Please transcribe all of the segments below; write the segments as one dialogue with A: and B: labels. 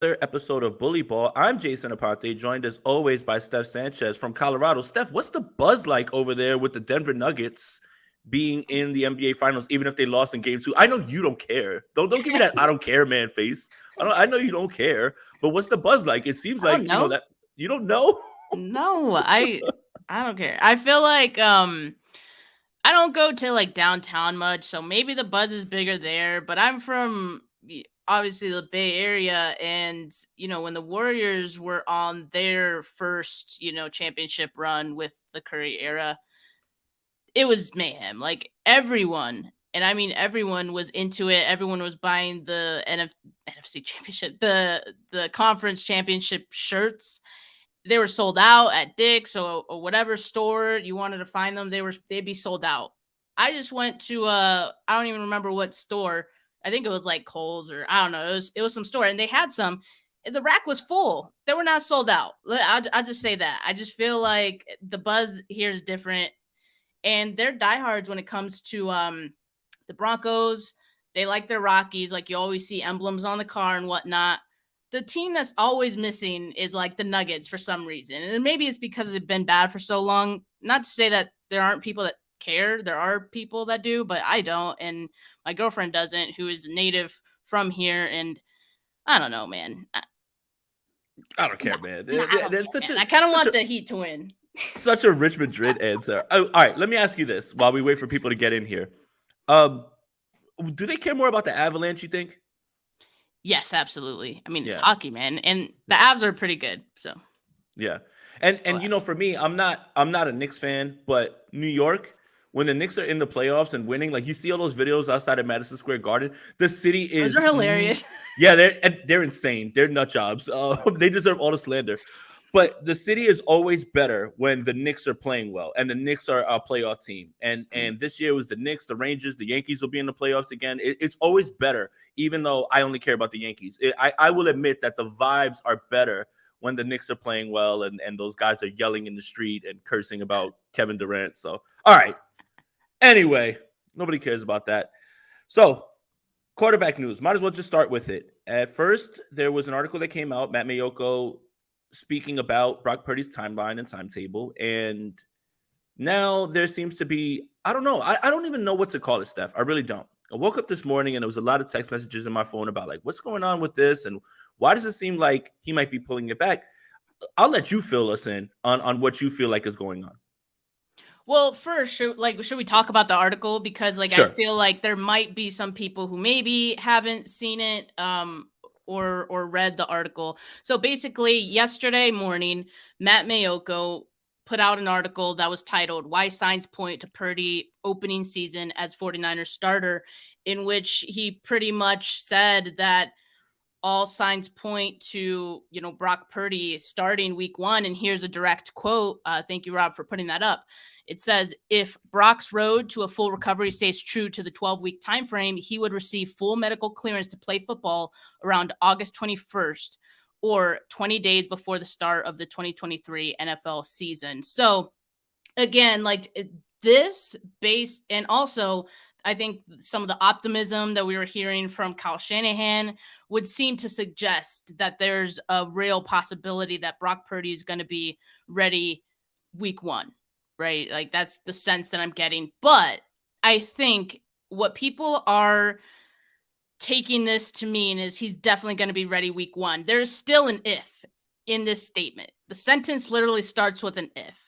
A: another episode of Bully Ball. I'm Jason Aparte, joined as always by Steph Sanchez from Colorado. Steph, what's the buzz like over there with the Denver Nuggets being in the NBA Finals, even if they lost in Game 2? I know you don't care. Don't give me that I don't care man face. I know you don't care, but what's the buzz like? It seems
B: I don't
A: like
B: know.
A: that you don't know.
B: No, I don't care. I feel like I don't go to like downtown much, so maybe the buzz is bigger there, but I'm from obviously the Bay Area, and when the Warriors were on their first, championship run with the Curry era, it was mayhem. Like everyone, and I mean everyone was into it. Everyone was buying the NFC championship, the conference championship shirts. They were sold out at Dick's or whatever store you wanted to find them. They'd be sold out. I just went to I don't even remember what store. I think it was like Kohl's or I don't know. It was some store and they had some. The rack was full. They were not sold out. I'll just say that. I just feel like the buzz here is different, and they're diehards when it comes to the Broncos. They like their Rockies. Like you always see emblems on the car and whatnot. The team that's always missing is like the Nuggets for some reason. And maybe it's because it's been bad for so long. Not to say that there aren't people that care. There are people that do, but I don't. And my girlfriend doesn't, who is native from here. And I don't know, man.
A: I don't care, man.
B: I don't
A: That's
B: care, man. I kind of want the Heat to win.
A: such a Rich Madrid answer. Oh, all right, let me ask you this while we wait for people to get in here. Um, do they care more about the Avalanche? You think?
B: Yes, absolutely. I mean, it's
A: Yeah,
B: hockey, man. And the Avs are pretty good. So
A: yeah. And
B: go
A: and
B: Avs.
A: for me, I'm not a Knicks fan, but New York, when the Knicks are in the playoffs and winning, like you see all those videos outside of Madison Square Garden, the city
B: Those are
A: is
B: hilarious.
A: yeah, they're insane. They're nut jobs. They deserve all the slander. But the city is always better when the Knicks are playing well, and the Knicks are a playoff team. And this year was the Knicks, the Rangers, the Yankees will be in the playoffs again. It's always better, even though I only care about the Yankees. I will admit that the vibes are better when the Knicks are playing well, and those guys are yelling in the street and cursing about Kevin Durant. So, all right. Anyway, nobody cares about that. So, quarterback news. Might as well just start with it. At first, there was an article that came out, Matt Mayoko speaking about Brock Purdy's timeline and timetable. And now there seems to be, I don't know. I don't even know what to call it, Steph. I really don't. I woke up this morning and there was a lot of text messages in my phone about like, what's going on with this? And why does it seem like he might be pulling it back? I'll let you fill us in on what you feel like is going on.
B: Well, first, should we talk about the article, because like I
A: Sure.
B: feel like there might be some people who maybe haven't seen it or read the article. So basically, yesterday morning, Matt Mayoko put out an article that was titled "Why Signs Point to Purdy Opening Season as 49ers Starter," in which he pretty much said that all signs point to, Brock Purdy starting week 1. And here's a direct quote. Thank you, Rob, for putting that up. It says, if Brock's road to a full recovery stays true to the 12-week time frame, he would receive full medical clearance to play football around August 21st, or 20 days before the start of the 2023 NFL season. So again, like this base, and also I think some of the optimism that we were hearing from Kyle Shanahan would seem to suggest that there's a real possibility that Brock Purdy is going to be ready week 1, right? Like that's the sense that I'm getting. But I think what people are taking this to mean is he's definitely going to be ready week 1. There's still an if in this statement. The sentence literally starts with an if.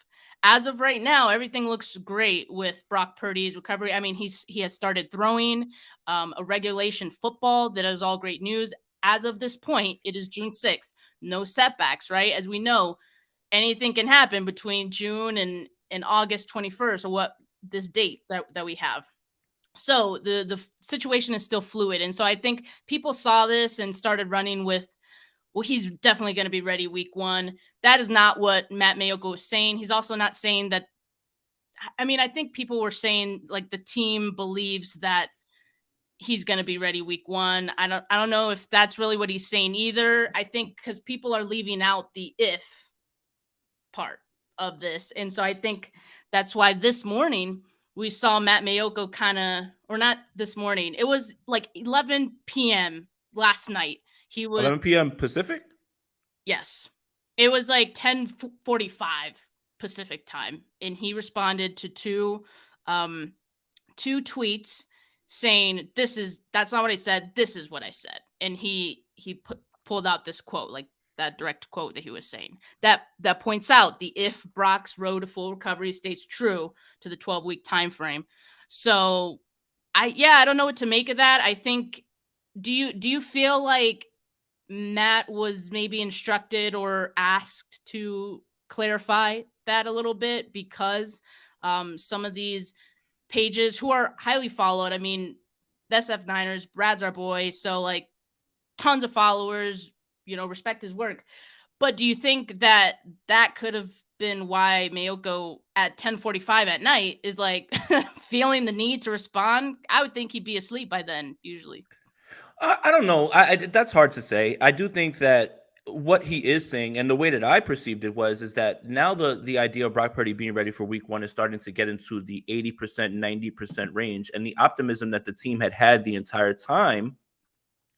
B: As of right now, everything looks great with Brock Purdy's recovery. I mean, he has started throwing a regulation football. That is all great news. As of this point, it is June 6th. No setbacks, right? As we know, anything can happen between June and August 21st, or what this date that we have. So the situation is still fluid. And so I think people saw this and started running with, well, he's definitely going to be ready week 1. That is not what Matt Mayoko was saying. He's also not saying that. I mean, I think people were saying like the team believes that he's going to be ready week 1. I don't know if that's really what he's saying either. I think because people are leaving out the if part of this. And so I think that's why this morning we saw Matt Mayoko kind of, or not this morning, it was like 11 p.m. last night. He was
A: 11 p.m. Pacific?
B: yes. It was like 10:45 Pacific time, and he responded to two tweets saying that's not what I said, this is what I said. And he pulled out this quote, like that direct quote that he was saying. That points out the if Brock's road to full recovery stays true to the 12-week time frame. So I don't know what to make of that. I think do you feel like Matt was maybe instructed or asked to clarify that a little bit because some of these pages who are highly followed. I mean, the SF Niners, Brad's our boy, so like tons of followers, respect his work. But do you think that could have been why Mayoko at 10:45 at night is like feeling the need to respond? I would think he'd be asleep by then, usually.
A: I don't know. That's hard to say. I do think that what he is saying and the way that I perceived it is that now the idea of Brock Purdy being ready for week 1 is starting to get into the 80%, 90% range, and the optimism that the team had the entire time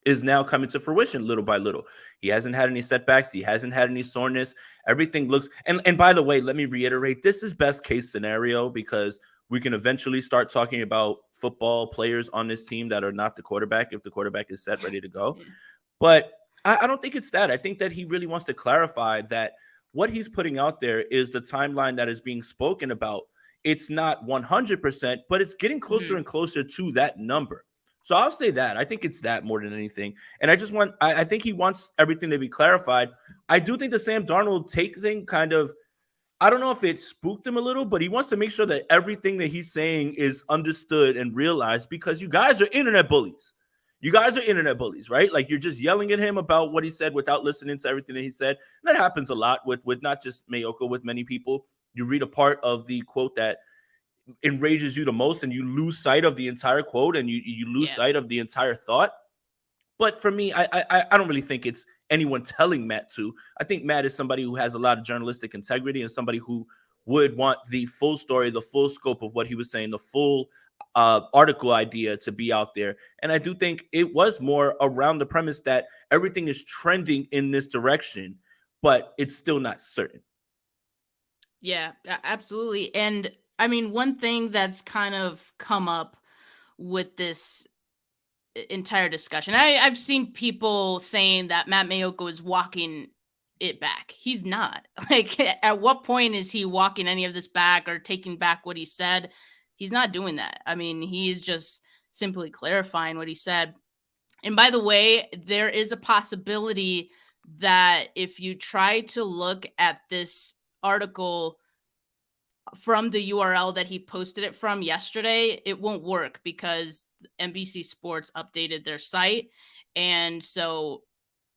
A: is now coming to fruition little by little. He hasn't had any setbacks. He hasn't had any soreness. Everything looks, and by the way, let me reiterate, this is best case scenario because we can eventually start talking about football players on this team that are not the quarterback if the quarterback is set, ready to go.
B: Yeah.
A: But I don't think it's that. I think that he really wants to clarify that what he's putting out there is the timeline that is being spoken about. It's not 100%, but it's getting closer and closer to that number. So I'll say that. I think it's that more than anything. And I think he wants everything to be clarified. I do think the Sam Darnold take thing kind of, I don't know if it spooked him a little, but he wants to make sure that everything that he's saying is understood and realized because you guys are internet bullies. You guys are internet bullies, right? Like you're just yelling at him about what he said without listening to everything that he said. And that happens a lot with not just Mayoko, with many people. You read a part of the quote that enrages you the most and you lose sight of the entire quote and you lose sight of the entire thought. But for me, I don't really think it's anyone telling Matt to. I think Matt is somebody who has a lot of journalistic integrity and somebody who would want the full story, the full scope of what he was saying, the full article idea to be out there. And I do think it was more around the premise that everything is trending in this direction, but it's still not certain.
B: Yeah, absolutely. And I mean, one thing that's kind of come up with this entire discussion, I've seen people saying that Matt Mayoko is walking it back. He's not. Like, at what point is he walking any of this back or taking back what he said? He's not doing that. I mean, he's just simply clarifying what he said. And by the way, there is a possibility that if you try to look at this article from the URL that he posted it from yesterday, it won't work because NBC Sports updated their site. And so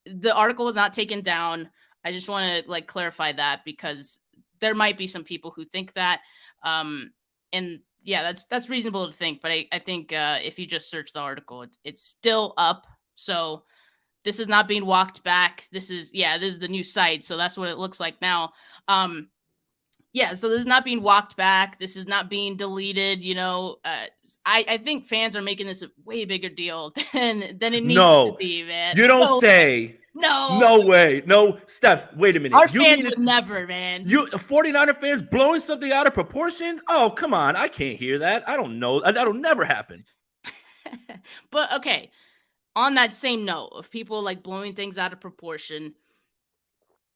B: the article was not taken down. I just want to clarify that because there might be some people who think that. And yeah, that's reasonable to think. But I think if you just search the article, it's still up. So this is not being walked back. This is the new site. So that's what it looks like now. Yeah, so this is not being walked back. This is not being deleted. I think fans are making this a way bigger deal than it needs to be, man.
A: You don't say. No way. No, Steph, wait a minute.
B: Our fans would never, man.
A: 49er fans blowing something out of proportion? Oh, come on. I can't hear that. I don't know. That'll never happen.
B: But, okay, on that same note of people blowing things out of proportion,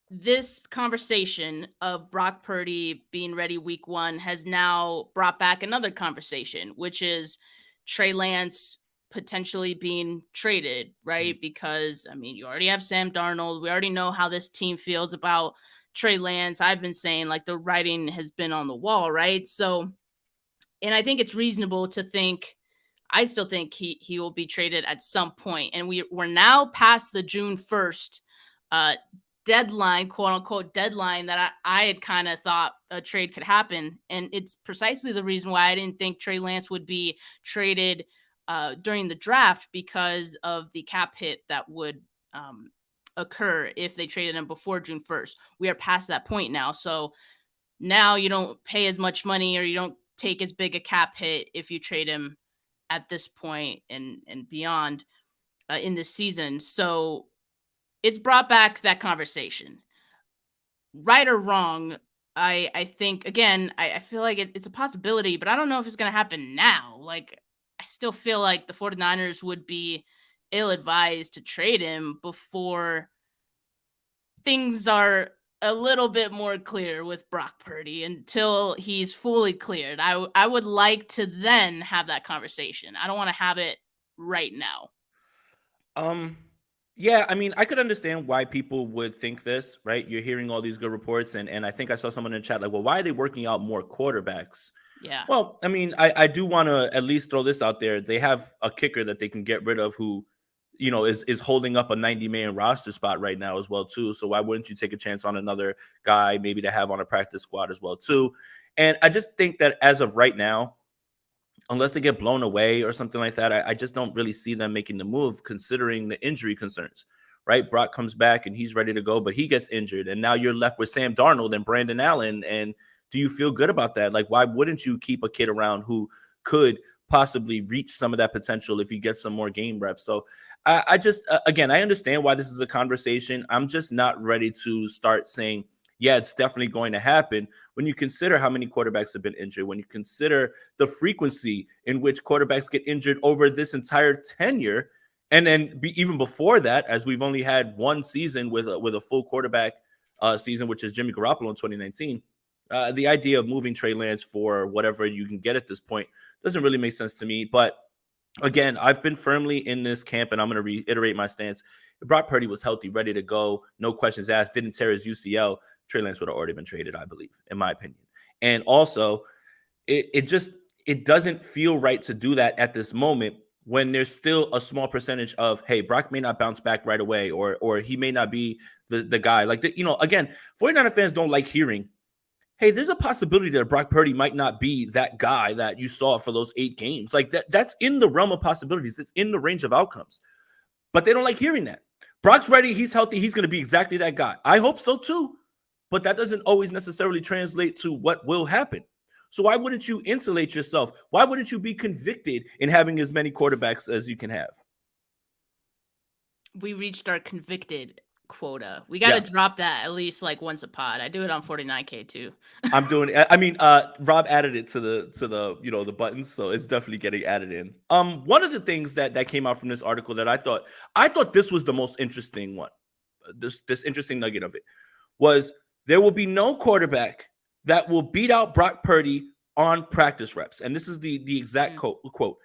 B: this conversation of Brock Purdy being ready week 1 has now brought back another conversation, which is Trey Lance potentially being traded, right? Because, I mean, you already have Sam Darnold. We already know how this team feels about Trey Lance. I've been saying the writing has been on the wall, right? So, and I think it's reasonable to think, I still think he will be traded at some point. And we're now past the June 1st deadline, quote unquote deadline, that I had kind of thought a trade could happen. And it's precisely the reason why I didn't think Trey Lance would be traded during the draft, because of the cap hit that would occur if they traded him before June 1st. We are past that point now. So now you don't pay as much money or you don't take as big a cap hit if you trade him at this point and beyond in this season. So it's brought back that conversation. Right or wrong, I think, again, I feel like it's a possibility, but I don't know if it's going to happen now. Like, I still feel like the 49ers would be ill-advised to trade him before things are a little bit more clear with Brock Purdy until he's fully cleared. I would like to then have that conversation. I don't want to have it right now.
A: Um, yeah, I mean, I could understand why people would think this, right? You're hearing all these good reports, and I think I saw someone in the chat like, well, why are they working out more quarterbacks?
B: Yeah.
A: Well, I mean, I do want to at least throw this out there. They have a kicker that they can get rid of who, is holding up a 90-man roster spot right now as well too. So why wouldn't you take a chance on another guy maybe to have on a practice squad as well too? And I just think that as of right now, unless they get blown away or something like that, I just don't really see them making the move considering the injury concerns, right? Brock comes back and he's ready to go, but he gets injured. And now you're left with Sam Darnold and Brandon Allen. And do you feel good about that? Like, why wouldn't you keep a kid around who could possibly reach some of that potential if he gets some more game reps? So I just, again, I understand why this is a conversation. I'm just not ready to start saying, yeah, it's definitely going to happen when you consider how many quarterbacks have been injured, when you consider the frequency in which quarterbacks get injured over this entire tenure. And then even before that, as we've only had one season with a full quarterback season, which is Jimmy Garoppolo in 2019. The idea of moving Trey Lance for whatever you can get at this point doesn't really make sense to me. But again, I've been firmly in this camp, and I'm going to reiterate my stance. If Brock Purdy was healthy, ready to go, no questions asked, didn't tear his UCL, Trey Lance would have already been traded, I believe, in my opinion. And also, it doesn't feel right to do that at this moment when there's still a small percentage of, hey, Brock may not bounce back right away, or he may not be the guy. Like, again, 49er fans don't like hearing, hey, there's a possibility that Brock Purdy might not be that guy that you saw for those 8 games. Like, that's in the realm of possibilities. It's in the range of outcomes. But they don't like hearing that. Brock's ready. He's healthy. He's going to be exactly that guy. I hope so too. But that doesn't always necessarily translate to what will happen. So why wouldn't you insulate yourself? Why wouldn't you be convicted in having as many quarterbacks as you can have?
B: We reached our convicted quota. We got to drop that at least like once a pod. I do it on 49K too.
A: I'm doing it. I mean, Rob added it to the the buttons, so it's definitely getting added in. One of the things that came out from this article that I thought this was the most interesting one. This interesting nugget of it was there will be no quarterback that will beat out Brock Purdy on practice reps. And this is the exact quote.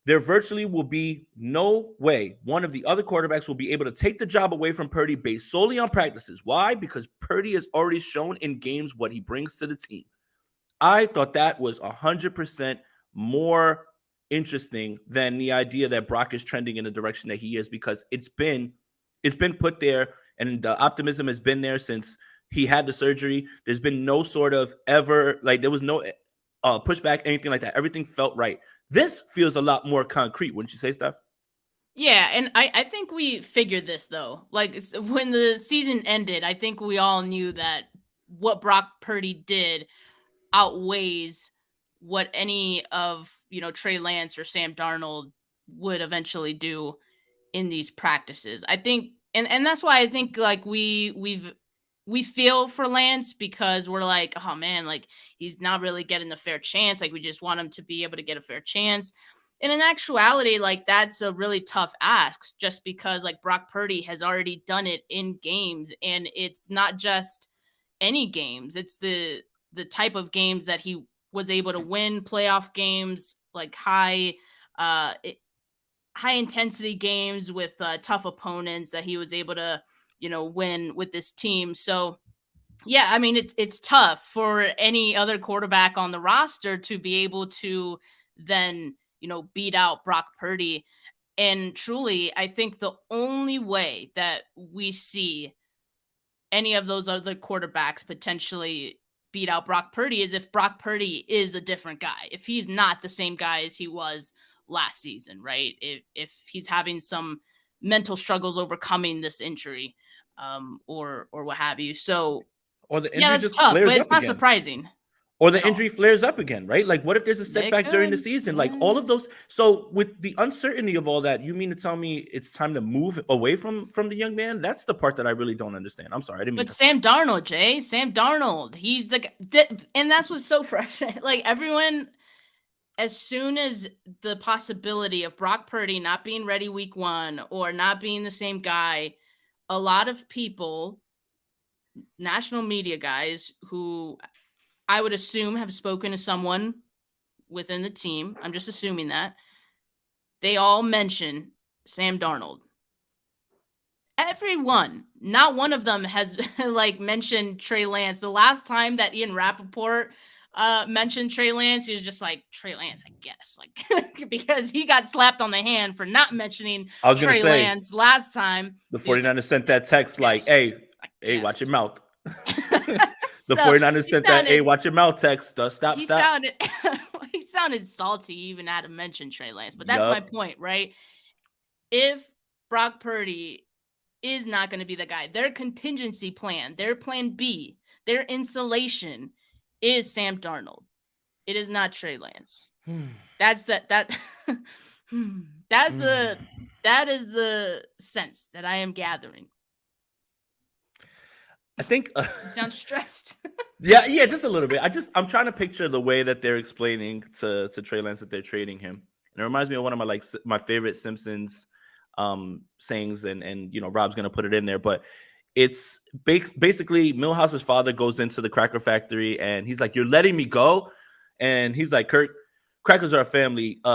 A: There virtually will be no way one of the other quarterbacks will be able to take the job away from Purdy based solely on practices. Why? Because Purdy has already shown in games what he brings to the team. I thought that was 100% more interesting than the idea that Brock is trending in the direction that he is, because it's been put there and the optimism has been there since he had the surgery. There's been no sort of ever, like, there was no pushback, anything like that. Everything felt right. This feels a lot more concrete, wouldn't you say, Steph?
B: Yeah, and I think we figured this, though. Like, when the season ended, I think we all knew that what Brock Purdy did outweighs what any of, Trey Lance or Sam Darnold would eventually do in these practices. I think, and that's why I think, like, we feel for Lance, because we're like, oh man, like, he's not really getting a fair chance. Like, we just want him to be able to get a fair chance. And in actuality, like, that's a really tough ask, just because, like, Brock Purdy has already done it in games, and it's not just any games. It's the type of games that he was able to win, playoff games, like high intensity games with tough opponents that he was able to, win with this team. So yeah, I mean, it's tough for any other quarterback on the roster to be able to then, beat out Brock Purdy. And truly, I think the only way that we see any of those other quarterbacks potentially beat out Brock Purdy is if Brock Purdy is a different guy. If he's not the same guy as he was last season, right? If he's having some mental struggles overcoming this injury, or what have you. So
A: Or the
B: yeah,
A: injury
B: that's
A: just
B: tough,
A: flares
B: but it's
A: up
B: not
A: again.
B: surprising.
A: Or the
B: at all.
A: injury flares up again, right? Like, what if there's a
B: It
A: setback during the
B: could.
A: season? Like, all
B: Yeah.
A: of those. So, with the uncertainty of all that, you mean to tell me it's time to move away from the young man? That's the part that I really don't understand. I'm sorry, I didn't mean
B: But
A: to.
B: Sam Darnold, Jay, Sam Darnold, he's and that's what's so frustrating. Like everyone, as soon as the possibility of Brock Purdy not being ready week 1 or not being the same guy, a lot of people, national media guys who I would assume have spoken to someone within the team, I'm just assuming that, they all mention Sam Darnold. Everyone, not one of them has like mentioned Trey Lance. The last time that Ian Rappaport mentioned Trey Lance, he was just like, Trey Lance, I guess, like because he got slapped on the hand for not mentioning
A: I was gonna
B: Trey
A: say
B: Lance last time.
A: the
B: So he was like,
A: 49ers sent that text like,
B: guess,
A: "Hey,
B: I
A: watch
B: guess.
A: your mouth." The
B: So
A: 49ers
B: he
A: sent that, "Hey,
B: sounded
A: watch your mouth" text. Stop,
B: he
A: stop.
B: sounded he sounded salty. He even had to mention Trey Lance. But that's my
A: Yup.
B: point, right? If Brock Purdy is not going to be the guy, their contingency plan, their plan B, their insulation is Sam Darnold. It is not Trey Lance. That's that that is the sense that I am gathering.
A: I think
B: You sound stressed.
A: yeah, just a little bit. I'm trying to picture the way that they're explaining to Trey Lance that they're trading him. And it reminds me of one of my favorite Simpsons sayings, and Rob's gonna put it in there, but it's basically Milhouse's father goes into the cracker factory and he's like, "You're letting me go?" And he's like, "Kurt, crackers are a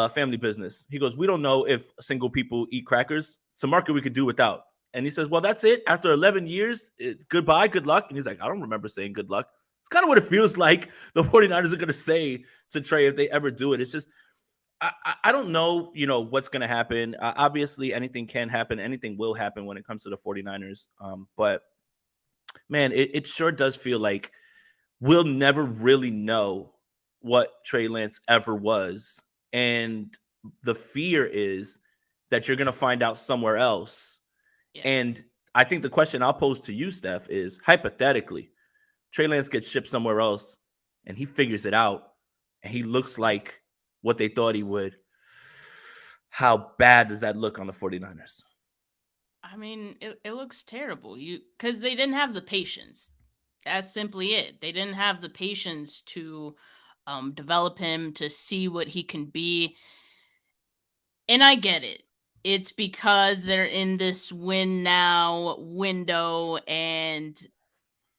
A: family business." He goes, "We don't know if single people eat crackers. It's a market we could do without." And he says, "Well, that's it. After 11 years, goodbye, good luck." And he's like, "I don't remember saying good luck." It's kind of what it feels like the 49ers are going to say to Trey if they ever do it. It's just, I don't know, what's going to happen. Obviously, anything can happen. Anything will happen when it comes to the 49ers. But, man, it sure does feel like we'll never really know what Trey Lance ever was. And the fear is that you're going to find out somewhere else.
B: Yeah.
A: And I think the question I'll pose to you, Steph, is hypothetically, Trey Lance gets shipped somewhere else and he figures it out and he looks like what they thought he would. How bad does that look on the 49ers?
B: I mean, it looks terrible. Because they didn't have the patience. That's simply it. They didn't have the patience to develop him, to see what he can be. And I get it. It's because they're in this win now window, and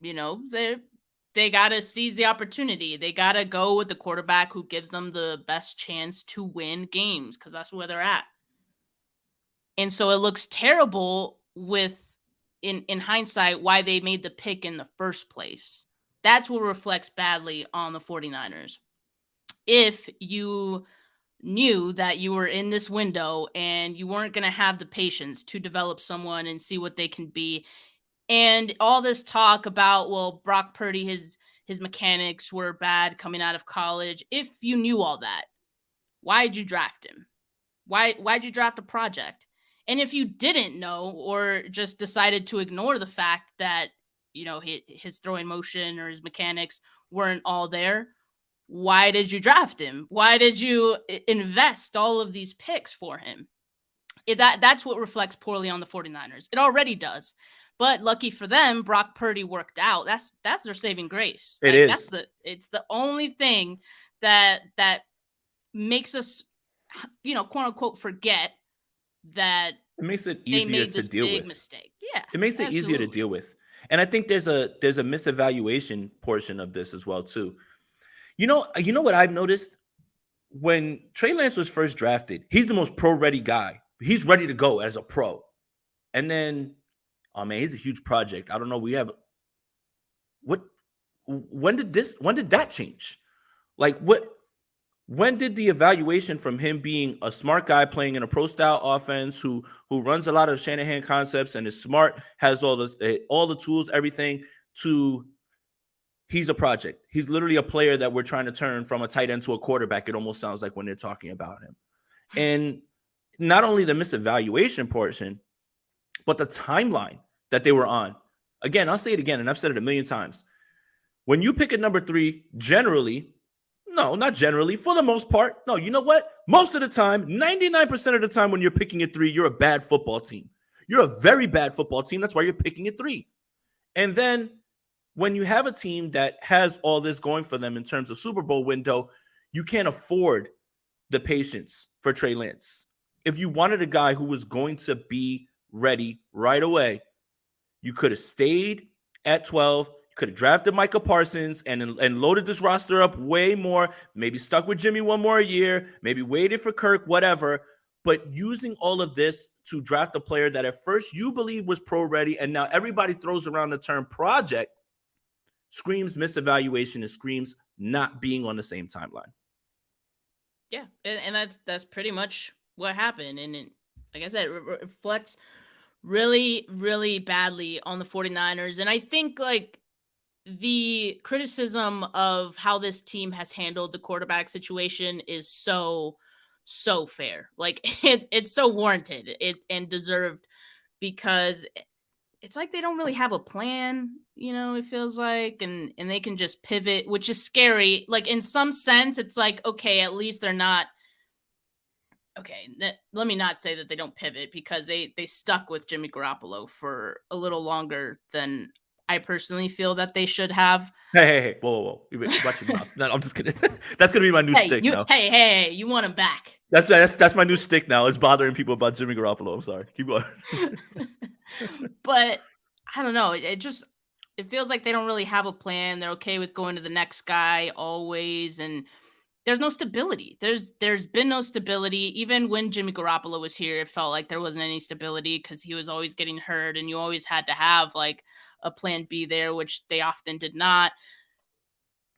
B: they got to seize the opportunity. They got to go with the quarterback who gives them the best chance to win games, because that's where they're at. And so it looks terrible in hindsight why they made the pick in the first place. That's what reflects badly on the 49ers. If you knew that you were in this window and you weren't going to have the patience to develop someone and see what they can be, and all this talk about, well, Brock Purdy, his mechanics were bad coming out of college. If you knew all that, why'd you draft him? Why'd you draft a project? And if you didn't know, or just decided to ignore the fact that, his throwing motion or his mechanics weren't all there, why did you draft him? Why did you invest all of these picks for him? That's what reflects poorly on the 49ers. It already does. But lucky for them, Brock Purdy worked out. That's their saving grace.
A: It is.
B: It's the only thing that makes us, quote unquote, forget that
A: It makes it
B: they
A: easier
B: made
A: to
B: this
A: deal
B: big
A: with.
B: mistake. Yeah,
A: It makes it easier to deal with. And I think there's a misevaluation portion of this as well too. You know what I've noticed? When Trey Lance was first drafted, he's the most pro-ready guy. He's ready to go as a pro. And then, oh man, he's a huge project. I don't know. When did that change? Like when did the evaluation from him being a smart guy playing in a pro style offense who runs a lot of Shanahan concepts and is smart, has all the tools, everything, to he's a project. He's literally a player that we're trying to turn from a tight end to a quarterback. It almost sounds like when they're talking about him. And not only the misevaluation portion, but the timeline that they were on. Again, I'll say it again, and I've said it a million times. When you pick a number 3, generally, no, not generally, for the most part, no, you know what? Most of the time, 99% of the time when you're picking a 3, you're a bad football team. You're a very bad football team. That's why you're picking a 3. And then when you have a team that has all this going for them in terms of Super Bowl window, you can't afford the patience for Trey Lance. If you wanted a guy who was going to be ready right away, you could have stayed at 12. You could have drafted Micah Parsons and loaded this roster up way more. Maybe stuck with Jimmy one more year. Maybe waited for Kirk, whatever. But using all of this to draft a player that at first you believe was pro ready, and now everybody throws around the term project, screams misevaluation and screams not being on the same timeline.
B: Yeah, and that's pretty much what happened. And like I said, it reflects really, really badly on the 49ers. And I think like the criticism of how this team has handled the quarterback situation is so fair. Like it's so warranted and deserved, because it's like they don't really have a plan, it feels like, and they can just pivot, which is scary. Like in some sense, it's like, okay, at least they're not okay. Let me not say that they don't pivot, because they stuck with Jimmy Garoppolo for a little longer than I personally feel that they should have.
A: Hey, whoa. Watch your mouth. No, I'm just kidding. That's going to be my new stick now.
B: Hey, you want him back.
A: That's my new stick now. It's bothering people about Jimmy Garoppolo. I'm sorry. Keep going.
B: But I don't know. It feels like they don't really have a plan. They're okay with going to the next guy always, and there's no stability. There's been no stability. Even when Jimmy Garoppolo was here, it felt like there wasn't any stability, because he was always getting hurt, and you always had to have like a plan B there, which they often did not.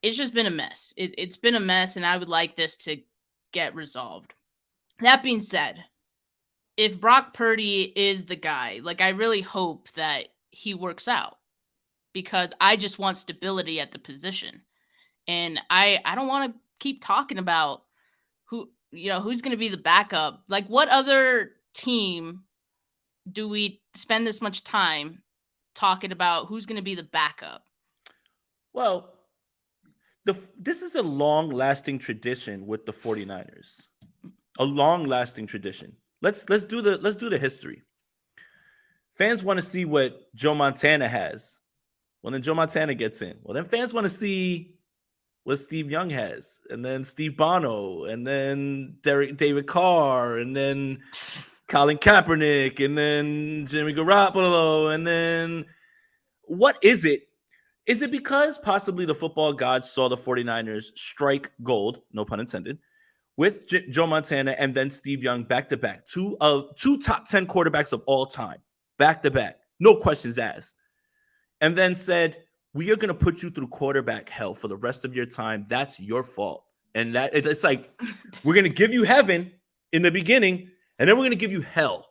B: It's just been a mess. It's been a mess, and I would like this to get resolved. That being said, if Brock Purdy is the guy, like I really hope that he works out, because I just want stability at the position. And I don't want to keep talking about who's going to be the backup. Like, what other team do we spend this much time talking about who's going to be the backup?
A: Well, this is a long-lasting tradition with the 49ers. A long-lasting tradition. Let's do the history. Fans want to see what Joe Montana has. Well, then Joe Montana gets in. Well, then fans want to see what Steve Young has, and then Steve Bono, and then David Carr, and then Colin Kaepernick, and then Jimmy Garoppolo, and then what is it? Is it because possibly the football gods saw the 49ers strike gold, no pun intended, with Joe Montana and then Steve Young back-to-back, two top 10 quarterbacks of all time, back-to-back, no questions asked, and then said, we are going to put you through quarterback hell for the rest of your time. That's your fault. And that it's like, we're going to give you heaven in the beginning, and then we're going to give you hell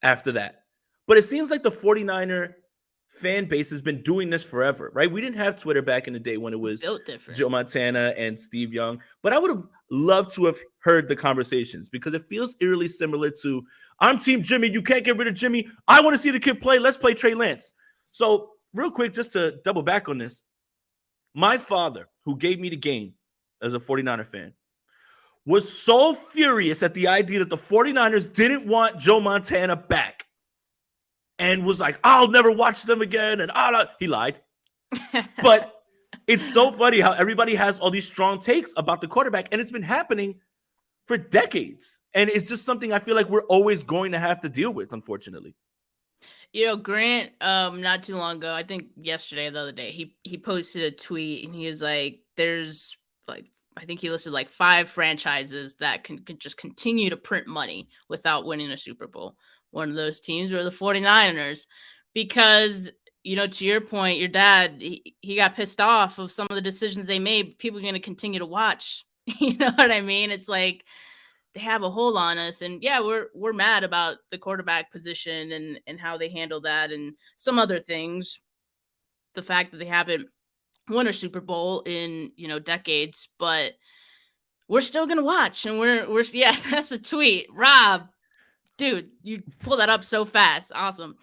A: after that. But it seems like the 49er fan base has been doing this forever, right? We didn't have Twitter back in the day when it was
B: built different.
A: Joe Montana and Steve Young. But I would have loved to have heard the conversations, because it feels eerily similar to, I'm Team Jimmy. You can't get rid of Jimmy. I want to see the kid play. Let's play Trey Lance. So real quick, just to double back on this, my father, who gave me the game as a 49er fan, was so furious at the idea that the 49ers didn't want Joe Montana back, and was like, I'll never watch them again. And he lied. But it's so funny how everybody has all these strong takes about the quarterback, and it's been happening for decades. And it's just something I feel like we're always going to have to deal with, unfortunately.
B: Grant, not too long ago, I think yesterday or the other day, he posted a tweet, and he was like, there's like, I think he listed like 5 franchises that can just continue to print money without winning a Super Bowl. One of those teams were the 49ers, because, to your point, your dad, he got pissed off of some of the decisions they made. People are going to continue to watch. You know what I mean? It's like they have a hold on us, and yeah, we're mad about the quarterback position and how they handle that, and some other things. The fact that they haven't won a Super Bowl in, decades, but we're still going to watch, and we're yeah, that's a tweet. Rob, dude, you pull that up so fast. Awesome.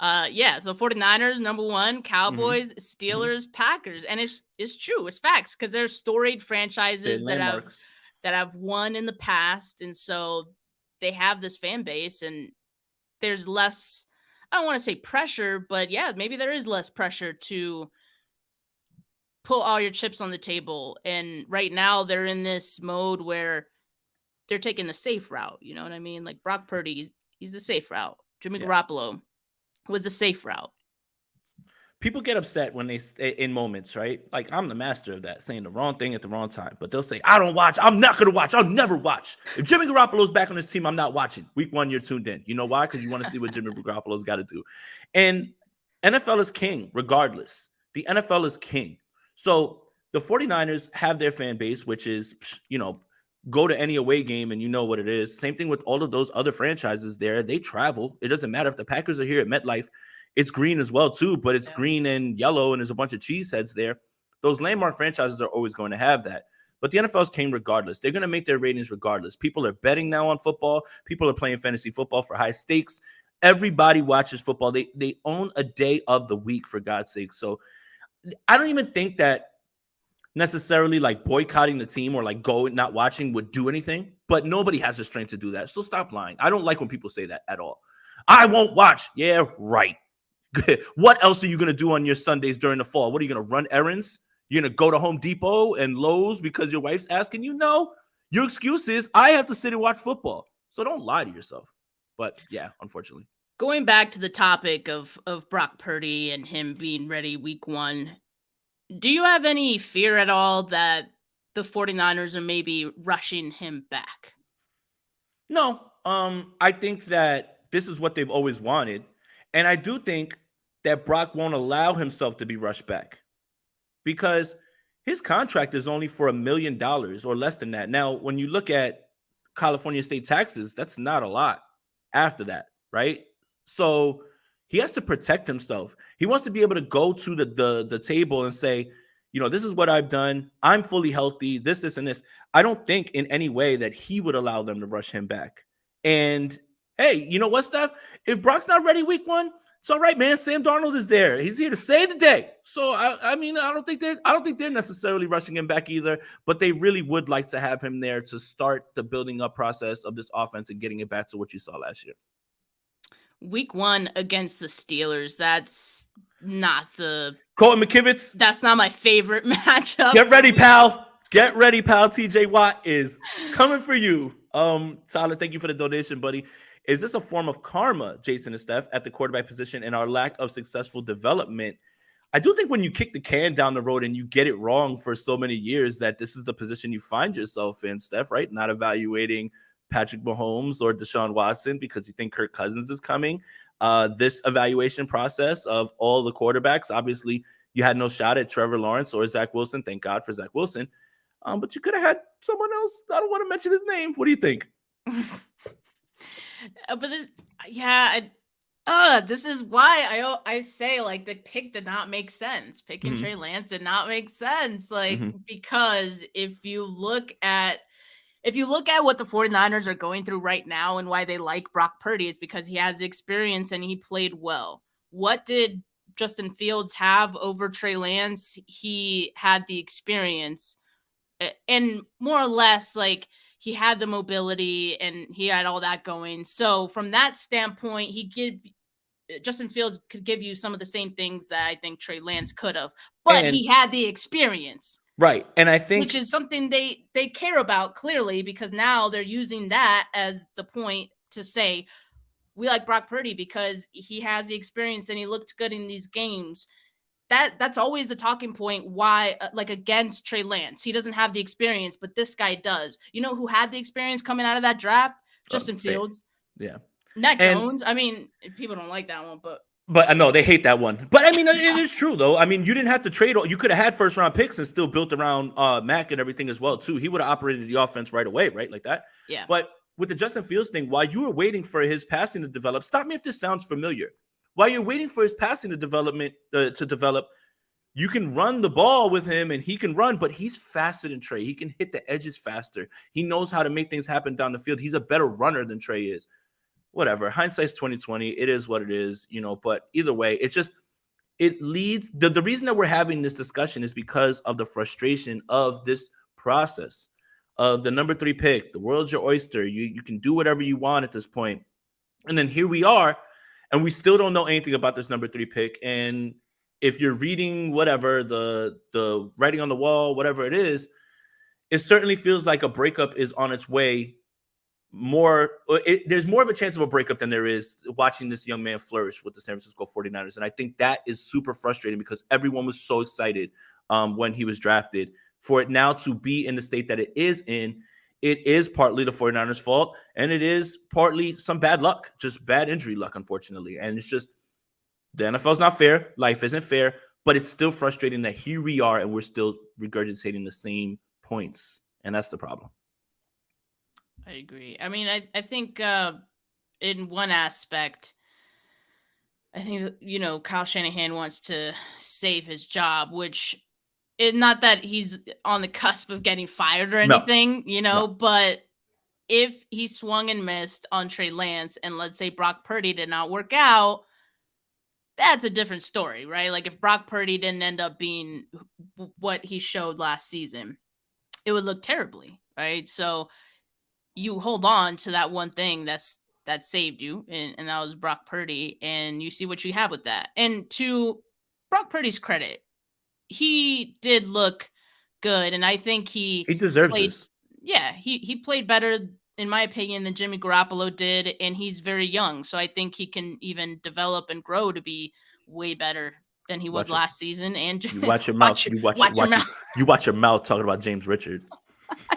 B: Yeah, the 49ers, number one, Cowboys, Steelers, Packers. And it's true, it's facts, because they're storied
A: They're
B: franchises
A: landmarks.
B: that have won in the past. And so they have this fan base, and there's less, I don't want to say pressure, but yeah, maybe there is less pressure to put all your chips on the table. And right now they're in this mode where they're taking the safe route. You know what I mean? Like Brock Purdy, he's the safe route. Jimmy Garoppolo was the safe route.
A: People get upset when they in moments, right? Like I'm the master of that, saying the wrong thing at the wrong time. But they'll say, "I don't watch. I'm not gonna watch. I'll never watch. If Jimmy Garoppolo's back on his team, I'm not watching." Week 1, you're tuned in. You know why? Because you want to see what Jimmy Garoppolo's got to do. And NFL is king, regardless. The NFL is king. So the 49ers have their fan base, which is, go to any away game and you know what it is. Same thing with all of those other franchises there. They travel. It doesn't matter if the Packers are here at MetLife. It's green as well, too, but it's green and yellow, and there's a bunch of cheeseheads there. Those landmark franchises are always going to have that. But the NFL's king regardless. They're going to make their ratings regardless. People are betting now on football. People are playing fantasy football for high stakes. Everybody watches football. They own a day of the week, for God's sake. So I don't even think that necessarily like boycotting the team or like not watching would do anything, but nobody has the strength to do that. So stop lying. I don't like when people say that at all. I won't watch. Yeah, right. What else are you going to do on your Sundays during the fall? What are you going to run errands? You're going to go to Home Depot and Lowe's because your wife's asking you? No. Your excuse is I have to sit and watch football. So don't lie to yourself. But yeah, unfortunately.
B: Going back to the topic of Brock Purdy and him being ready week 1, do you have any fear at all that the 49ers are maybe rushing him back?
A: No. I think that this is what they've always wanted. And I do think that Brock won't allow himself to be rushed back because his contract is only for $1 million or less than that. Now, when you look at California state taxes, that's not a lot after that, right? So he has to protect himself. He wants to be able to go to the table and say, this is what I've done. I'm fully healthy, this, and this. I don't think in any way that he would allow them to rush him back. And hey, you know what, Steph? If Brock's not ready week 1, it's all right, man. Sam Darnold is there. He's here to save the day. So I don't think they're necessarily rushing him back either, but they really would like to have him there to start the building up process of this offense and getting it back to what you saw last year.
B: Week 1 against the Steelers, that's not
A: Colton McKivitz.
B: That's not my favorite matchup.
A: Get ready, pal. Get ready, pal. TJ Watt is coming for you. Tyler, thank you for the donation, buddy. Is this a form of karma, Jason and Steph, at the quarterback position and our lack of successful development? I do think when you kick the can down the road and you get it wrong for so many years that this is the position you find yourself in, Steph, right? Not evaluating Patrick Mahomes or Deshaun Watson because you think Kirk Cousins is coming. This evaluation process of all the quarterbacks, obviously you had no shot at Trevor Lawrence or Zach Wilson. Thank God for Zach Wilson. But you could have had someone else. I don't want to mention his name. What do you think?
B: But this is why I say like the pick did not make sense. Picking Trey Lance did not make sense. Because if you look at what the 49ers are going through right now and why they like Brock Purdy, is because he has experience and he played well. What did Justin Fields have over Trey Lance? He had the experience and more or less like he had the mobility and he had all that going. So from that standpoint, Justin Fields could give you some of the same things that I think Trey Lance could have, but he had the experience.
A: Right. And I think,
B: which is something they care about clearly, because now they're using that as the point to say, we like Brock Purdy because he has the experience and he looked good in these games. That's always the talking point. Why, against Trey Lance, he doesn't have the experience, but this guy does. You know who had the experience coming out of that draft? Justin Fields.
A: Yeah.
B: Not Jones. I mean, people don't like that one,
A: but I know they hate that one. But I mean, it is true though. I mean, you didn't have to trade. You could have had first round picks and still built around Mac and everything as well too. He would have operated the offense right away, right, like that.
B: Yeah.
A: But with the Justin Fields thing, while you were waiting for his passing to develop, stop me if this sounds familiar. While you're waiting for his passing to develop, you can run the ball with him and he can run, but he's faster than Trey. He can hit the edges faster. He knows how to make things happen down the field. He's a better runner than Trey is. whatever. Hindsight's 2020. It is what it is, but either way, it leads the reason that we're having this discussion is because of the frustration of this process of the number 3 pick. The world's your oyster. You can do whatever you want at this point. And then here we are, and we still don't know anything about this number 3 pick. And if you're reading whatever, the writing on the wall, whatever it is, it certainly feels like a breakup is on its way. There's more of a chance of a breakup than there is watching this young man flourish with the San Francisco 49ers. And I think that is super frustrating because everyone was so excited when he was drafted. For it now to be in the state that it is in, it is partly the 49ers' fault, and it is partly some bad luck, just bad injury luck, unfortunately. And it's just, the NFL's not fair. Life isn't fair, but it's still frustrating that here we are and we're still regurgitating the same points. And that's the problem.
B: I agree. I mean, I think in one aspect, I think, Kyle Shanahan wants to save his job, which not that he's on the cusp of getting fired or anything,
A: No.
B: But if he swung and missed on Trey Lance and let's say Brock Purdy did not work out, that's a different story, right? Like if Brock Purdy didn't end up being what he showed last season, it would look terribly, right? So you hold on to that one thing that saved you, and that was Brock Purdy, and you see what you have with that. And to Brock Purdy's credit, he did look good, and I think he
A: deserves
B: played,
A: this.
B: Yeah, he played better, in my opinion, than Jimmy Garoppolo did, and he's very young, so I think he can even develop and grow to be way better than he was last season. And
A: you watch your mouth. You watch your mouth talking about James Richard.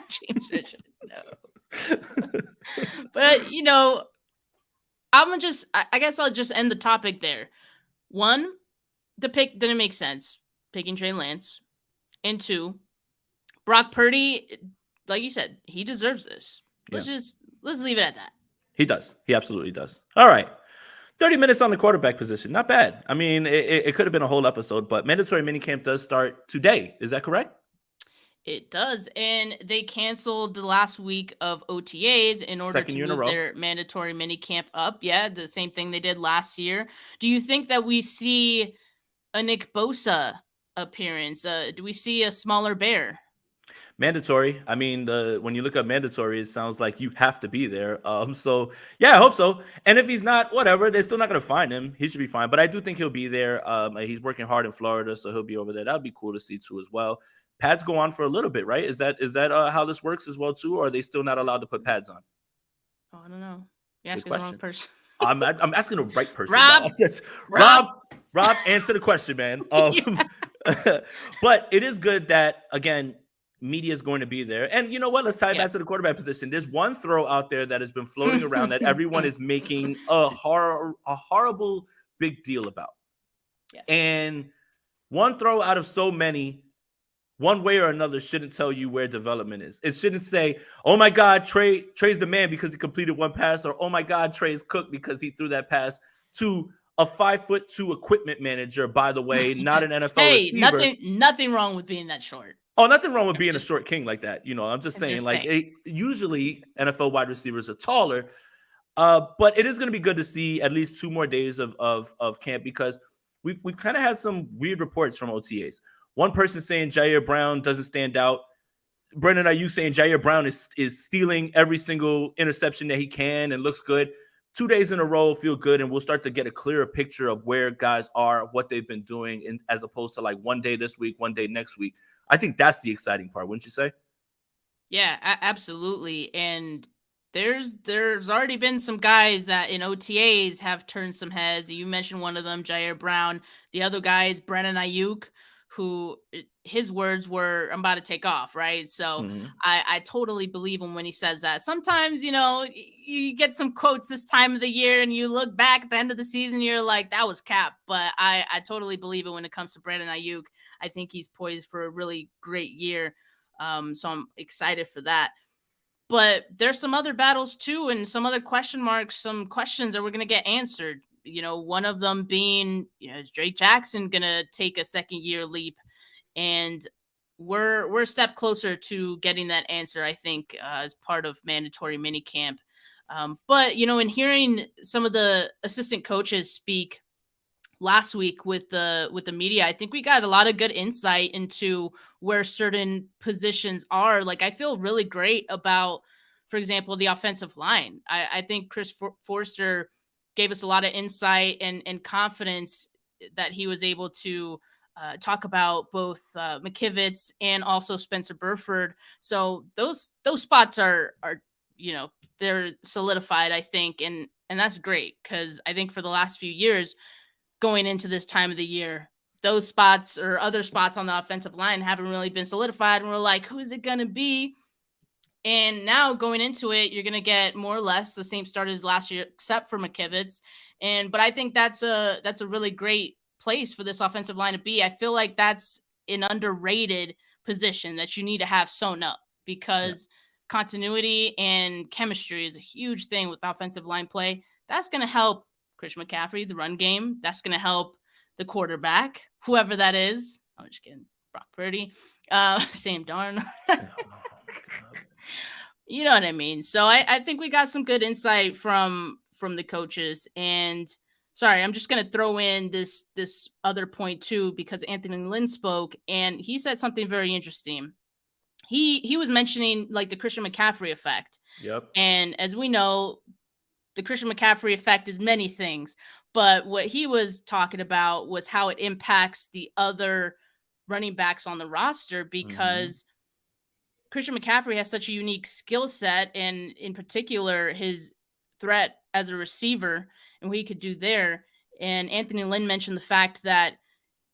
B: James Richard, no. But I guess I'll just end the topic there. One, the pick didn't make sense, picking Trey Lance. And two, Brock Purdy, like you said, he deserves this. Let's leave it at that.
A: He does. He absolutely does. All right. 30 minutes on the quarterback position. Not bad. I mean, it could have been a whole episode, but mandatory minicamp does start today. Is that correct?
B: It does, and they canceled the last week of OTAs in order to move their mandatory minicamp up. Yeah, the same thing they did last year. Do you think that we see a Nick Bosa appearance? Do we see a smaller bear?
A: Mandatory. I mean, when you look up mandatory, it sounds like you have to be there. So yeah, I hope so. And if he's not, whatever, they're still not going to find him. He should be fine. But I do think he'll be there. He's working hard in Florida, so he'll be over there. That'd be cool to see too, as well. Pads go on for a little bit, right? Is that how this works as well too, or are they still not allowed to put pads on?
B: Oh, I don't know. You're asking the wrong person.
A: I'm asking the right person.
B: Rob,
A: answer the question, man. But it is good that, again, media is going to be there. And you know what? Let's tie it back to the quarterback position. There's one throw out there that has been floating around that everyone is making a horrible big deal about. Yes. And one throw out of so many, one way or another, shouldn't tell you where development is. It shouldn't say, oh my God, Trey's the man because he completed one pass, or oh my God, Trey's cooked because he threw that pass to a 5'2" equipment manager, by the way, not an NFL receiver.
B: Nothing wrong with being that short.
A: Oh, nothing wrong with being a short king like that. I'm just saying, usually NFL wide receivers are taller. But it is going to be good to see at least 2 more days of camp, because we've kind of had some weird reports from OTAs. One person saying Jair Brown doesn't stand out. Brendan, are you saying Jair Brown is stealing every single interception that he can and looks good? 2 days in a row feel good, and we'll start to get a clearer picture of where guys are, what they've been doing, as opposed to like 1 day this week, 1 day next week. I think that's the exciting part, wouldn't you say?
B: Yeah, absolutely. And there's already been some guys that in OTAs have turned some heads. You mentioned one of them, Jair Brown. The other guy is Brandon Ayuk, who his words were, I'm about to take off, right? So I totally believe him when he says that. Sometimes, you get some quotes this time of the year and you look back at the end of the season, you're like, that was cap. But I totally believe it when it comes to Brandon Ayuk. I think he's poised for a really great year. So I'm excited for that. But there's some other battles too, and some other question marks, some questions that we're going to get answered. One of them being, is Drake Jackson going to take a second-year leap? And we're a step closer to getting that answer, I think, as part of mandatory minicamp. But in hearing some of the assistant coaches speak last week with the media, I think we got a lot of good insight into where certain positions are. Like, I feel really great about, for example, the offensive line. I think Chris Forster gave us a lot of insight and confidence that he was able to talk about both McKivitz and also Spencer Burford. So those spots are they're solidified, I think, and that's great, because I think for the last few years going into this time of the year, those spots or other spots on the offensive line haven't really been solidified, and we're like, who's it gonna be? And now going into it, you're gonna get more or less the same start as last year, except for McKivitz. But I think that's a really great place for this offensive line to be. I feel like that's an underrated position that you need to have sewn up, because continuity and chemistry is a huge thing with offensive line play. That's going to help Christian McCaffrey, the run game. That's going to help the quarterback, whoever that is. I'm just kidding. Brock Purdy, Sam Darnold. You know what I mean? So I think we got some good insight from the coaches. And sorry, I'm just going to throw in this other point too, because Anthony Lynn spoke and he said something very interesting. He was mentioning like the Christian McCaffrey effect.
A: Yep.
B: And as we know, the Christian McCaffrey effect is many things, but what he was talking about was how it impacts the other running backs on the roster, because Christian McCaffrey has such a unique skill set, and in particular, his threat as a receiver and what he could do there. And Anthony Lynn mentioned the fact that,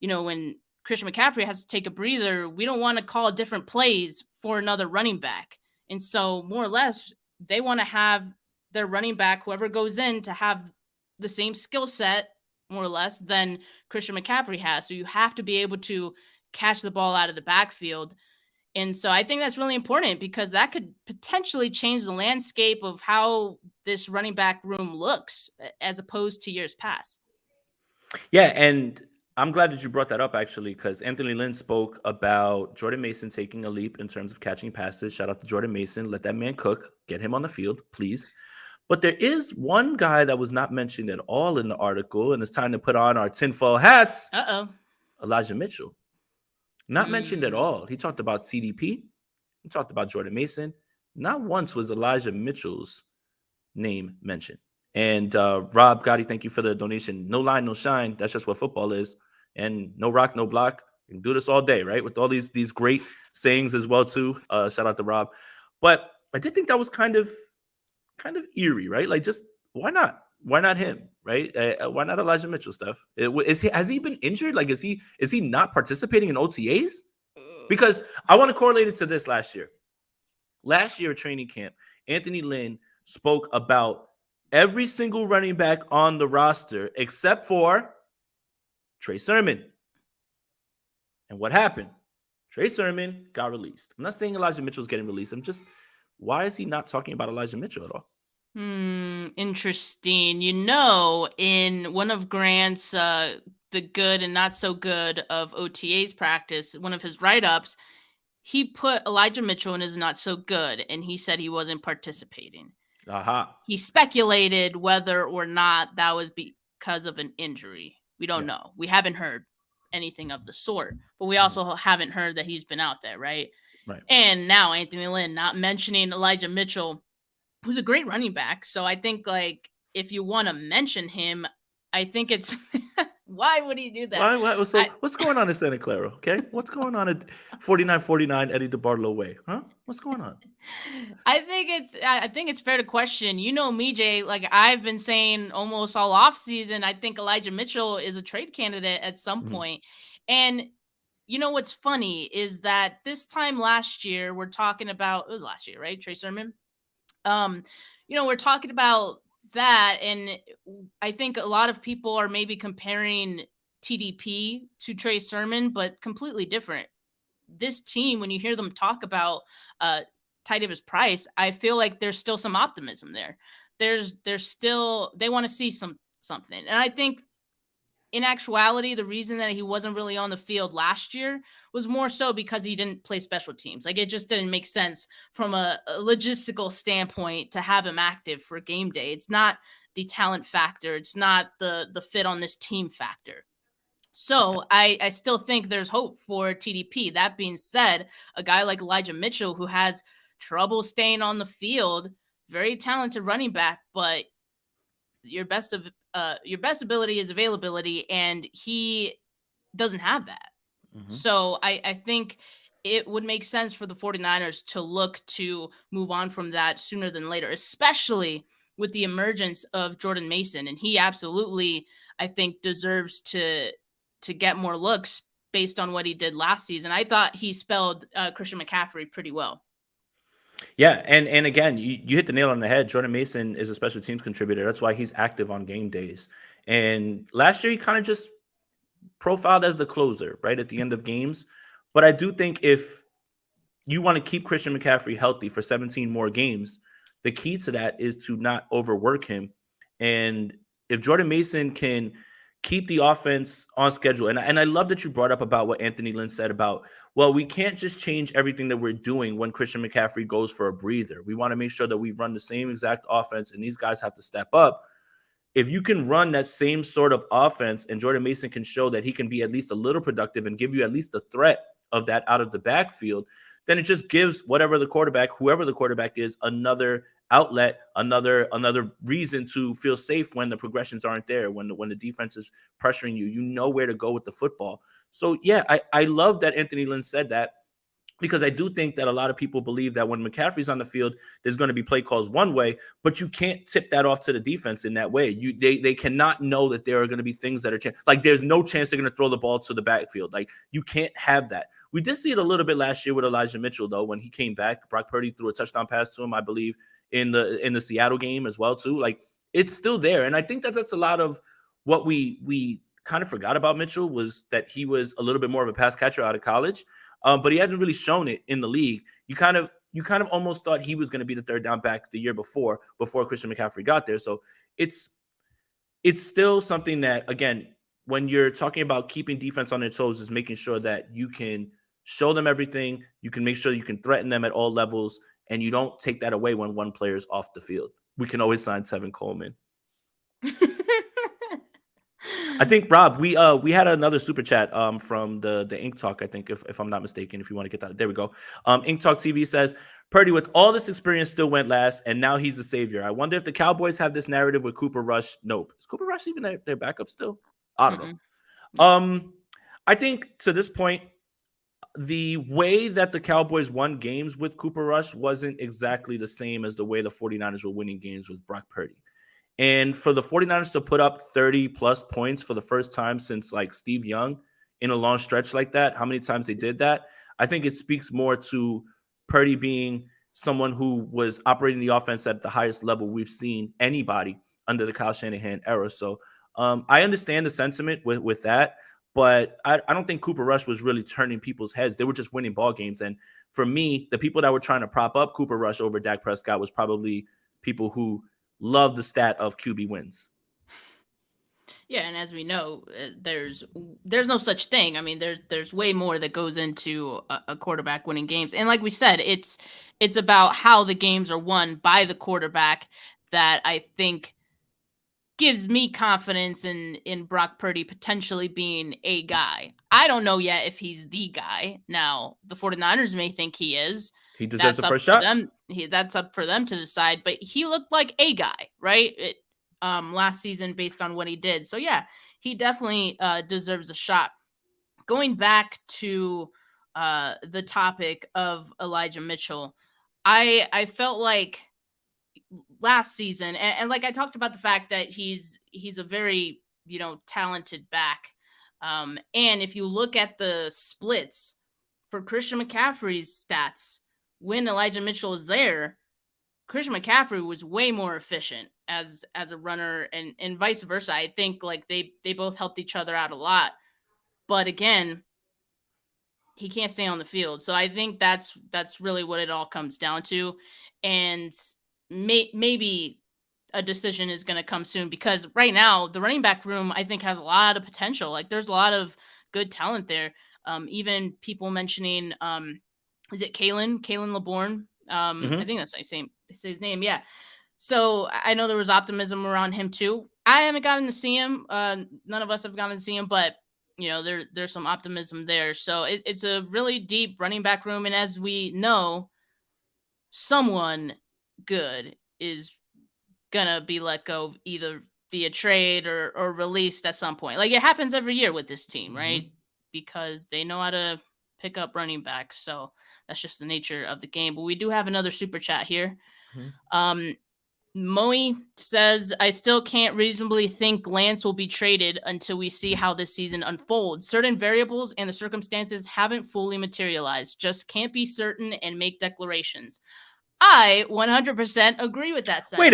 B: when Christian McCaffrey has to take a breather, we don't want to call different plays for another running back. And so more or less, they want to have their running back, whoever goes in, to have the same skill set, more or less, than Christian McCaffrey has. So you have to be able to catch the ball out of the backfield. And so I think that's really important, because that could potentially change the landscape of how this running back room looks as opposed to years past.
A: Yeah, and I'm glad that you brought that up, actually, because Anthony Lynn spoke about Jordan Mason taking a leap in terms of catching passes. Shout out to Jordan Mason. Let that man cook. Get him on the field, please. But there is one guy that was not mentioned at all in the article, and it's time to put on our tinfoil hats. Elijah Mitchell. Not mentioned at all. He talked about TDP. He talked about Jordan Mason. Not once was Elijah Mitchell's name mentioned. And Rob Gotti, thank you for the donation. No line, no shine. That's just what football is. And no rock, no block. You can do this all day, right? With all these great sayings as well, too. Shout out to Rob. But I did think that was kind of eerie, right? Like, just why not? Why not him, right? Why not Elijah Mitchell, Steph? Has he been injured? Like, is he not participating in OTAs? Because I want to correlate it to this last year. Last year at training camp, Anthony Lynn spoke about every single running back on the roster except for Trey Sermon. And what happened? Trey Sermon got released. I'm not saying Elijah Mitchell's getting released. I'm just, why is he not talking about Elijah Mitchell at all?
B: Interesting. In one of Grant's the good and not so good of OTAs practice, one of his write-ups, he put Elijah Mitchell in his not so good, and he said he wasn't participating. He speculated whether or not that was because of an injury. We don't know. We haven't heard anything of the sort, but we also haven't heard that he's been out there, right?
A: Right.
B: And now Anthony Lynn not mentioning Elijah Mitchell, who's a great running back. So I think, like, if you want to mention him, I think it's why would he do that?
A: Why? So what's going on in Santa Clara? Okay, what's going on at 4949 Eddie DeBartolo Way? Huh? What's going on?
B: I think it's fair to question. You know me, Jay. Like, I've been saying almost all off season, I think Elijah Mitchell is a trade candidate at some point. And what's funny is that this time last year, we're talking about, it was last year, right? Trey Sermon. We're talking about that, and I think a lot of people are maybe comparing TDP to Trey Sermon, but completely different. This team, when you hear them talk about Ty Davis Price, I feel like there's still some optimism there. There's still, they want to see something, and I think in actuality, the reason that he wasn't really on the field last year was more so because he didn't play special teams. Like, it just didn't make sense from a logistical standpoint to have him active for game day. It's not the talent factor. It's not the fit on this team factor. So I still think there's hope for TDP. That being said, a guy like Elijah Mitchell, who has trouble staying on the field, very talented running back, but your best ability is availability, and he doesn't have that. So I think it would make sense for the 49ers to look to move on from that sooner than later, especially with the emergence of Jordan Mason. And he absolutely, I think, deserves to get more looks based on what he did last season. I thought he spelled Christian McCaffrey pretty well.
A: Yeah, and again, you hit the nail on the head. Jordan Mason is a special teams contributor. That's why he's active on game days. And last year, he kind of just profiled as the closer, right, at the end of games. But I do think if you want to keep Christian McCaffrey healthy for 17 more games, the key to that is to not overwork him. And if Jordan Mason can keep the offense on schedule, and I love that you brought up about what Anthony Lynn said about, well, we can't just change everything that we're doing when Christian McCaffrey goes for a breather. We want to make sure that we run the same exact offense, and these guys have to step up. If you can run that same sort of offense and Jordan Mason can show that he can be at least a little productive and give you at least a threat of that out of the backfield, then it just gives whoever the quarterback is, another outlet, another reason to feel safe when the progressions aren't there, when the defense is pressuring you. You know where to go with the football. So yeah, I love that Anthony Lynn said that, because I do think that a lot of people believe that when McCaffrey's on the field, there's going to be play calls one way, but you can't tip that off to the defense in that way. They cannot know that there are going to be things that are like there's no chance they're going to throw the ball to the backfield. Like, you can't have that. We did see it a little bit last year with Elijah Mitchell, though, when he came back. Brock Purdy threw a touchdown pass to him, I believe, in the Seattle game as well too. Like, it's still there, and I think that that's a lot of what we kind of forgot about Mitchell, was that he was a little bit more of a pass catcher out of college. But he hadn't really shown it in the league. You kind of almost thought he was going to be the third down back the year before Christian McCaffrey got there. So it's still something that, again, when you're talking about keeping defense on their toes, is making sure that you can show them everything. You can make sure you can threaten them at all levels, and you don't take that away when one player is off the field. We can always sign Tevin Coleman. I think, Rob, we had another super chat from the Ink Talk, I think, if I'm not mistaken, if you want to get that. There we go. Ink Talk TV says, Purdy, with all this experience, still went last, and now he's the savior. I wonder if the Cowboys have this narrative with Cooper Rush. Nope. Is Cooper Rush even their backup still? I don't know. I think to this point, the way that the Cowboys won games with Cooper Rush wasn't exactly the same as the way the 49ers were winning games with Brock Purdy. And for the 49ers to put up 30-plus points for the first time since, like, Steve Young in a long stretch like that, how many times they did that, I think it speaks more to Purdy being someone who was operating the offense at the highest level we've seen anybody under the Kyle Shanahan era. So I understand the sentiment with that, but I don't think Cooper Rush was really turning people's heads. They were just winning ball games. And for me, the people that were trying to prop up Cooper Rush over Dak Prescott was probably people who love the stat of QB wins.
B: Yeah, and as we know, there's no such thing. I mean, there's way more that goes into a quarterback winning games, and like we said, it's about how the games are won by the quarterback that I think gives me confidence in Brock Purdy potentially being a guy. I don't know yet if he's the guy. Now, the 49ers may think he is.
A: He deserves the first shot.
B: That's up for them to decide, but he looked like a guy, right? Last season based on what he did. So yeah, he definitely deserves a shot. Going back to the topic of Elijah Mitchell, I felt like last season, and like I talked about the fact that he's a very, talented back. And if you look at the splits for Christian McCaffrey's stats, when Elijah Mitchell is there, Christian McCaffrey was way more efficient as a runner, and vice versa. I think like they both helped each other out a lot. But again, he can't stay on the field. So I think that's really what it all comes down to. And maybe a decision is going to come soon, because right now the running back room, I think, has a lot of potential. Like, there's a lot of good talent there. Even people mentioning, is it Kalen LeBourne? I think that's his name. Yeah. So I know there was optimism around him too. I haven't gotten to see him. None of us have gotten to see him, but there's some optimism there. So it's a really deep running back room, and as we know, someone good is gonna be let go either via trade or released at some point. Like, it happens every year with this team, right? Because they know how to pick up running backs. So that's just the nature of the game. But we do have another super chat here. Moe says, I still can't reasonably think Lance will be traded until we see how this season unfolds. Certain variables and the circumstances haven't fully materialized. Just can't be certain and make declarations. I 100% agree with that sentiment.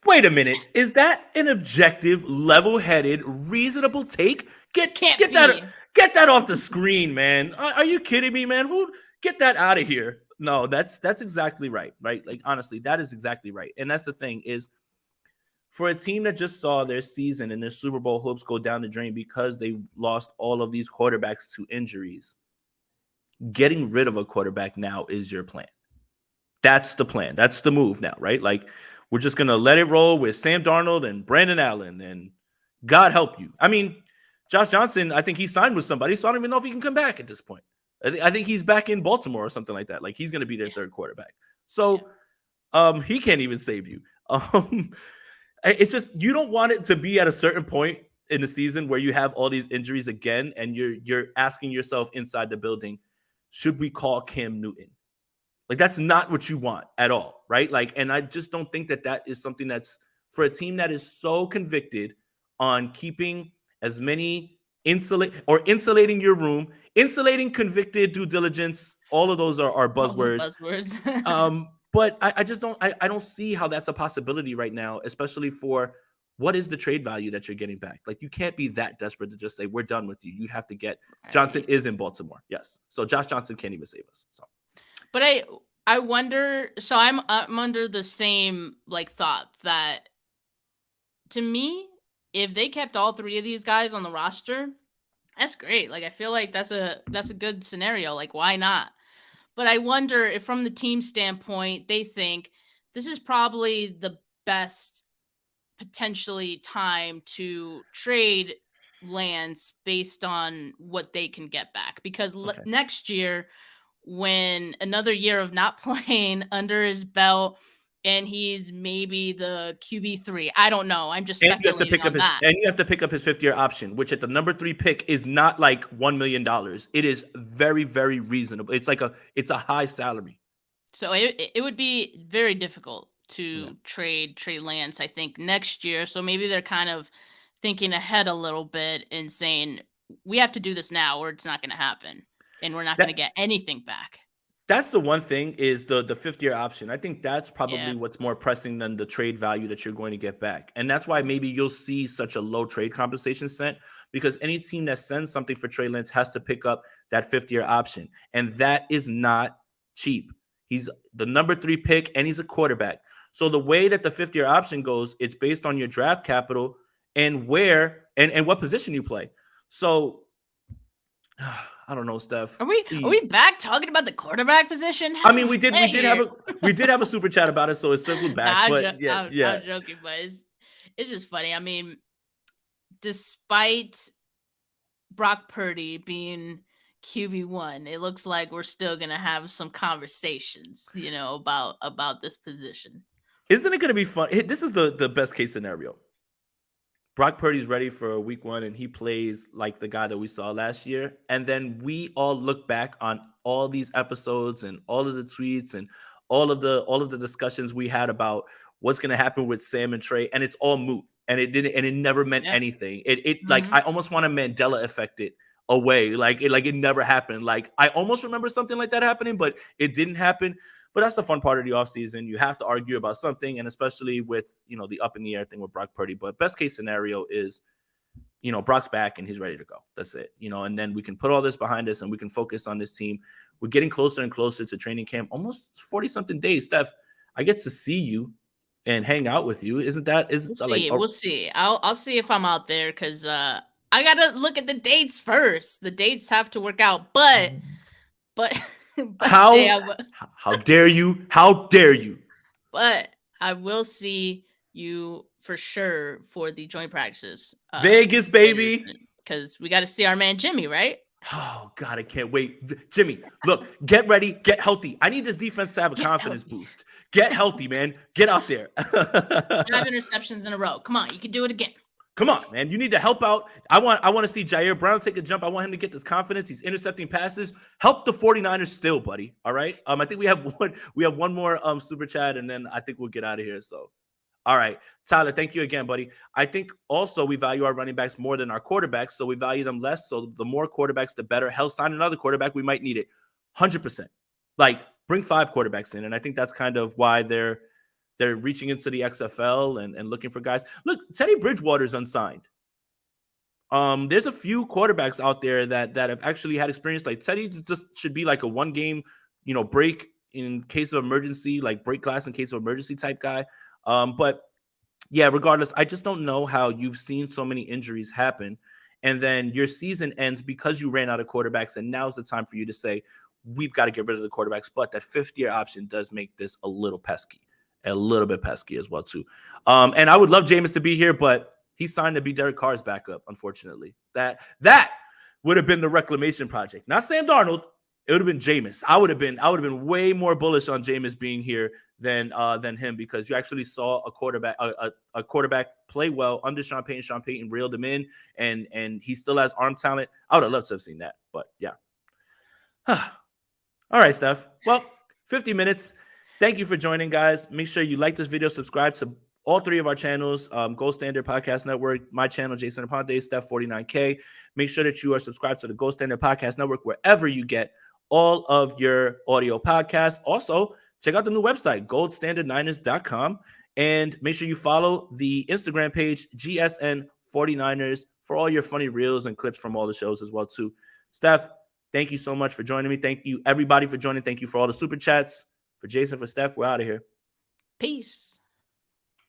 A: Wait a minute. Is that an objective, level-headed, reasonable take? Get that off the screen, man. Are you kidding me, man? Get that out of here. No, that's exactly right? Like, honestly, that is exactly right. And that's the thing is, for a team that just saw their season and their Super Bowl hopes go down the drain because they lost all of these quarterbacks to injuries, getting rid of a quarterback now is your plan. That's the plan. That's the move now, right? Like, we're just going to let it roll with Sam Darnold and Brandon Allen, and God help you. I mean, Josh Johnson, I think he signed with somebody, so I don't even know if he can come back at this point. I think he's back in Baltimore or something like that. Like, he's going to be their third quarterback. So he can't even save you. It's just, you don't want it to be at a certain point in the season where you have all these injuries again, and you're asking yourself inside the building, should we call Cam Newton? Like, that's not what you want at all, right? Like, and I just don't think that is something that's for a team that is so convicted on keeping as many insulating your room, insulating convicted due diligence. All of those are buzzwords. But I just don't see how that's a possibility right now, especially for what is the trade value that you're getting back. Like, you can't be that desperate to just say, we're done with you. You have to get Johnson is in Baltimore. Yes. So Josh Johnson can't even save us. So.
B: But I wonder, so I'm under the same thought that, to me, if they kept all three of these guys on the roster, that's great. Like, I feel like that's a good scenario. Like, why not? But I wonder if, from the team standpoint, they think this is probably the best potentially time to trade Lance based on what they can get back. Because next year, when another year of not playing under his belt, and he's maybe the QB3. I don't know. I'm just speculating on that.
A: And you have to pick up his fifth-year option, which at the number 3 pick is not like $1 million. It is very, very reasonable. It's a high salary.
B: So it would be very difficult to trade Lance, I think, next year. So maybe they're kind of thinking ahead a little bit and saying, we have to do this now or it's not going to happen. And we're not going to get anything back.
A: That's the one thing, is the 5th-year option. I think that's probably what's more pressing than the trade value that you're going to get back. And that's why maybe you'll see such a low trade compensation sent, because any team that sends something for Trey Lance has to pick up that 5th-year option. And that is not cheap. He's the number 3 pick, and he's a quarterback. So the way that the 5th-year option goes, it's based on your draft capital and where and what position you play. So I don't know, Steph.
B: Are we back talking about the quarterback position?
A: I mean, we did have a super chat about it, so it's circled back.
B: I'm joking, but it's just funny. I mean, despite Brock Purdy being QB1, it looks like we're still gonna have some conversations, about this position.
A: Isn't it gonna be fun? This is the best case scenario. Brock Purdy's ready for week 1, and he plays like the guy that we saw last year. And then we all look back on all these episodes and all of the tweets and all of the discussions we had about what's going to happen with Sam and Trey, and it's all moot. And it never meant anything. Like, I almost want to Mandela effect it away. Like it never happened. Like, I almost remember something like that happening, but it didn't happen. But that's the fun part of the offseason. You have to argue about something, and especially with, the up in the air thing with Brock Purdy. But best case scenario is, Brock's back and he's ready to go. That's it. And then we can put all this behind us and we can focus on this team. We're getting closer and closer to training camp, almost 40-something days. Steph, I get to see you and hang out with you. Isn't that
B: We'll see. I'll see if I'm out there because I gotta look at the dates first. The dates have to work out, but Jay,
A: how dare you? How dare you?
B: But I will see you for sure for the joint practices.
A: Vegas, baby.
B: Because we got to see our man Jimmy, right?
A: Oh, God, I can't wait. Jimmy, look, get ready, get healthy. I need this defense to have a confidence boost. Get healthy, man. Get out there.
B: 5 interceptions in a row. Come on, you can do it again.
A: Come on, man. You need to help out. I want to see Jair Brown take a jump. I want him to get this confidence. He's intercepting passes. Help the 49ers still, buddy. All right. I think we have one more super chat, and then I think we'll get out of here. So, all right, Tyler, thank you again, buddy. I think also we value our running backs more than our quarterbacks, so we value them less. So the more quarterbacks, the better. Hell, sign another quarterback. We might need it. 100%. Like, bring 5 quarterbacks in, and I think that's kind of why they're reaching into the XFL and looking for guys. Look, Teddy Bridgewater's unsigned. There's a few quarterbacks out there that have actually had experience. Like Teddy just should be like a 1-game, break in case of emergency, like break glass in case of emergency type guy. But yeah, regardless, I just don't know how you've seen so many injuries happen. And then your season ends because you ran out of quarterbacks. And now's the time for you to say, we've got to get rid of the quarterbacks. But that 5th-year option does make this a little pesky. A little bit pesky as well, too. And I would love Jameis to be here, but he signed to be Derek Carr's backup, unfortunately. That would have been the reclamation project. Not Sam Darnold. It would have been Jameis. I would have been way more bullish on Jameis being here than him, because you actually saw a quarterback play well under Sean Payton. Sean Payton reeled him in, and he still has arm talent. I would have loved to have seen that, but yeah. All right, Steph. Well, 50 minutes. Thank you for joining, guys. Make sure you like this video, subscribe to all 3 of our channels, Gold Standard Podcast Network, my channel, Jason Aponte, Steph 49K. Make sure that you are subscribed to the Gold Standard Podcast Network wherever you get all of your audio podcasts. Also, check out the new website, goldstandardniners.com, and make sure you follow the Instagram page, GSN 49ers, for all your funny reels and clips from all the shows as well, too. Steph, thank you so much for joining me. Thank you, everybody, for joining. Thank you for all the super chats. For Jason, for Steph, we're out of here.
B: Peace.